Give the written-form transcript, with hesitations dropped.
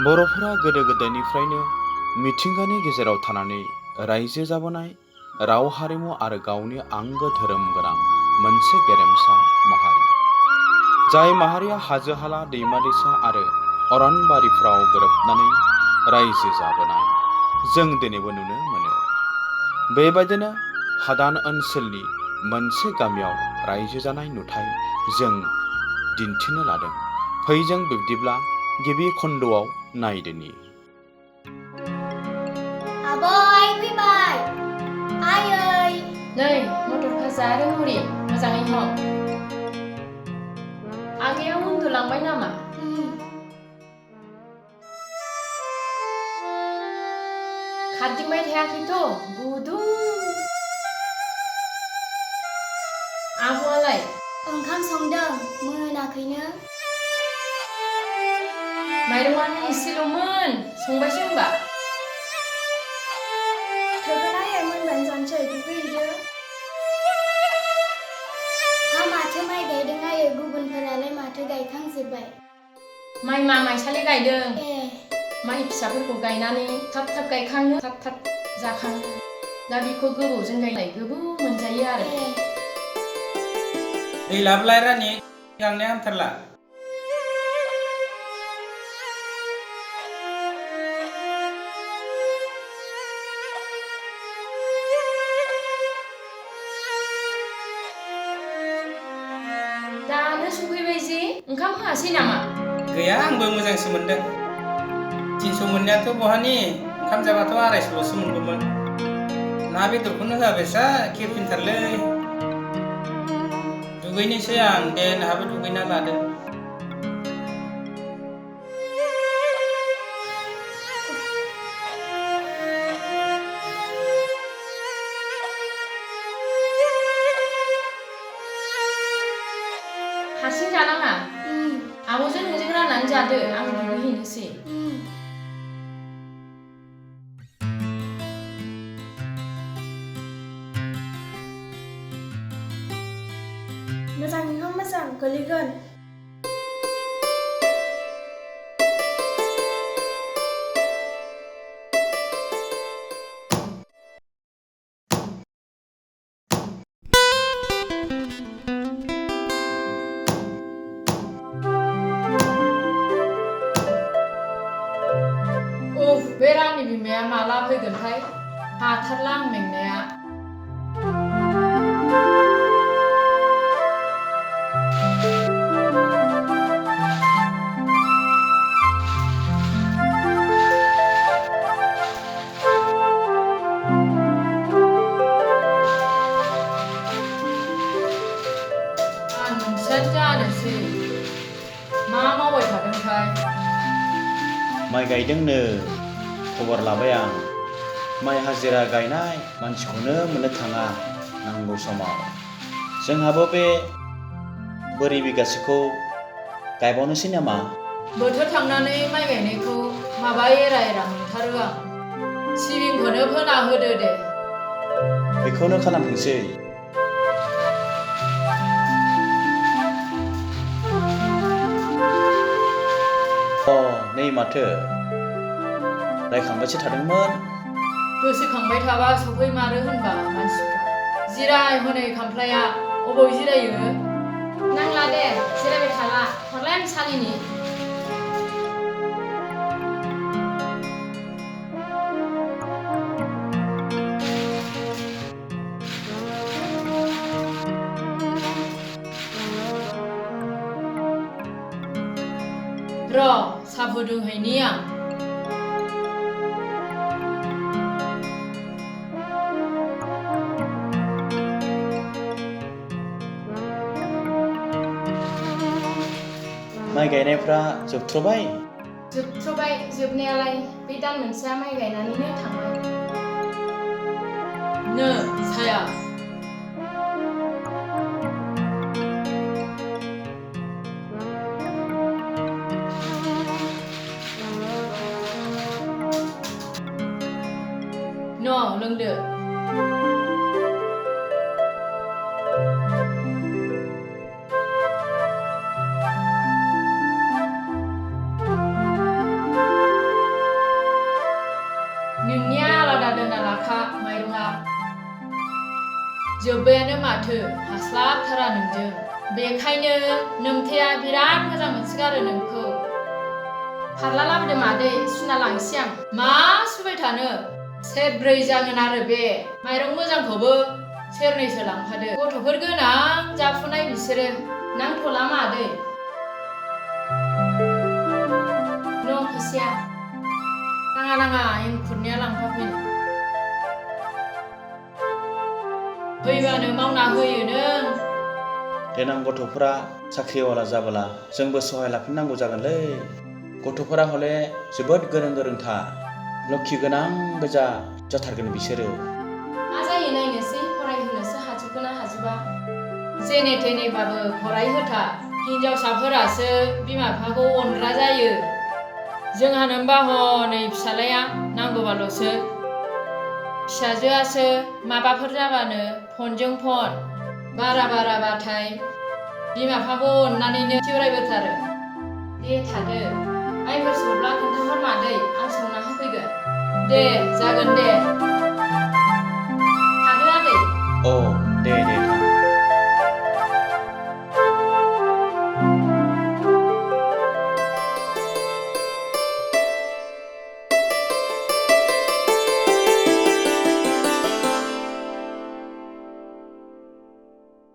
बर'फोरा गोदो गोदायनिफ्रायनो मिथिंगानि गेजेराव थानानै रायजो जाबोनाय राव हारिमु आरो गावनि आंगो धोरोम गोनां मोनसे गेरेमसा माहारि। जाय माहारिया हाजो हाला दैमा दैसा आरो अरनबारिफ्राव गोरोबनानै रायजो जाबोनाय जों दिनैबो नुनो मोनो। बेबायदिनो हादान ओनसोलनि मोनसे गामियाव रायजो जानाय नुथाय जों दिन्थिनो लादों। फै जों बिब्दिब्ला गिबि खन्द'आव नायदोनि। आबै फैबाय आयै नै मटर भाजा आरो मुरि मोजाङै हं। आगैया उन्दुलांबाय नामा? खारदिंबाय थायाखैथ' गुदुं। आब'आलाय ओंखाम संदों मोनाखैनो। माइरंआनो एसेल'मोन संबायसो होमबा? थोगोन आयै मोनबानो जानोसै दुगैहैदो। हा माथो माइ गायदों आयै गुबुनफोरालाय माथो गायखांजोब्बाय। माइमा माइसालि गायदों। ए माइ फिसाफोरखौ गायनानै थाब थाब गायखाङो थाब थाब जाखाङो। दा बेखौ गोबावजों गायनाय गोबाव मोनजायो आरो। दै लाबोलाय रानि गांनाया हामथारला। दानो सफैबाय जे ओंखाम होआसै नामा? गैया आंबो मोजांसो मोनदों। 300 मोननायाथ' बहानि ओंखाम जाबाथ' 250ल'सो मोनगौमोन। ना बेदरखौनो होआबेसा खेफिनथारलै। दुगैनोसै आं दे नोंहाबो दुगैना लादो। हारसिं जानाङा आब'जों नोंजों राननानै जादो आं दुगैहैनोसै। मोजाङैनो मोजां गोलैगोन। बे रानि बिमाया माला फैगोनथाय? हाथारला आं मेंनाया। मोनसेयानो जानोसै मा मावबाय थादोंथाय? माइ गायदोंनो खबर लाबाय आं। माइ हाजिरा गायनाय मानसिखौनो मोननो थाङा नांगौ समाव। जोंहाबो बे बोरि बिगासेखौ गायबावनोसै नामा? बोथोर थांनानै माइ गायनायखौ माबा एरा एरा मोनथारो आं। सिबिंखौनो फोना होदो दे। बेखौनो खालामथोंसै। नै माथो रायखांबायसो थादोंमोन। गोसोखांबाय थाबा सफैमारो होनबा मानसिफ्रा। जिराय हनै खामफ्लाया अबाव जिरायो? नांला दे जिरायबाय थाला हरलाय आं सालिनि। र' सा फुदुंहैनि आं। माइ गायनायफ्रा जोबथ्र'बाय? जोबथ्र'बाय जोबनायालाय बे दान मोनसेया माइ गायनानैनो थांबाय। नो साया। लोंदो। जोब्बायानो माथो हास्लाबथारा नोंजों बेखायनो नोमथाया बिराद मोजां मोनसोगारो नोंखौ फारला लाबोदो मादै सुना लांसै आं मा सुबाय थानो सेरब्रै जागोन आरो बे माइरं मोजांखौबो सेरनैसो लांफादो गथ'फोर गोनां जाफुनाय बिसोरो नांथ'ला मादै न' फैसाया नाङा एंखुरनिया लांफाफैनो फैबानो मावना होयो नों देनां गथ'फोरा साख्रिवाला जाबोला जोंबो सहाय लाफिननांगौ जागोनलै गथ'फोरा हले जोबोद गोरोंथार लक्षी गोनां गोजा जाथारगोन बिसोरो मा जायो नायनोसै फरायहोनोसो हाजोबगोन ना हाजोबा जेने थेनेबाबो फरायहोथा हिनजावसाफोरासो बिमा बिफाखौ अनग्रा जायो जोंहानोबा हनै फिसालाया नांगौबाल'सो फिसाजोआसो माबाफोर जाबानो फनजों फन बाराबाथाय बिमा बिफाखौ अननानैनो थिवरायबोथारो दे थादो आइफोर सौब्ला खोन्थाहर मादै आं संना होफैगोन दे जागोन दे थादो आदै अ दे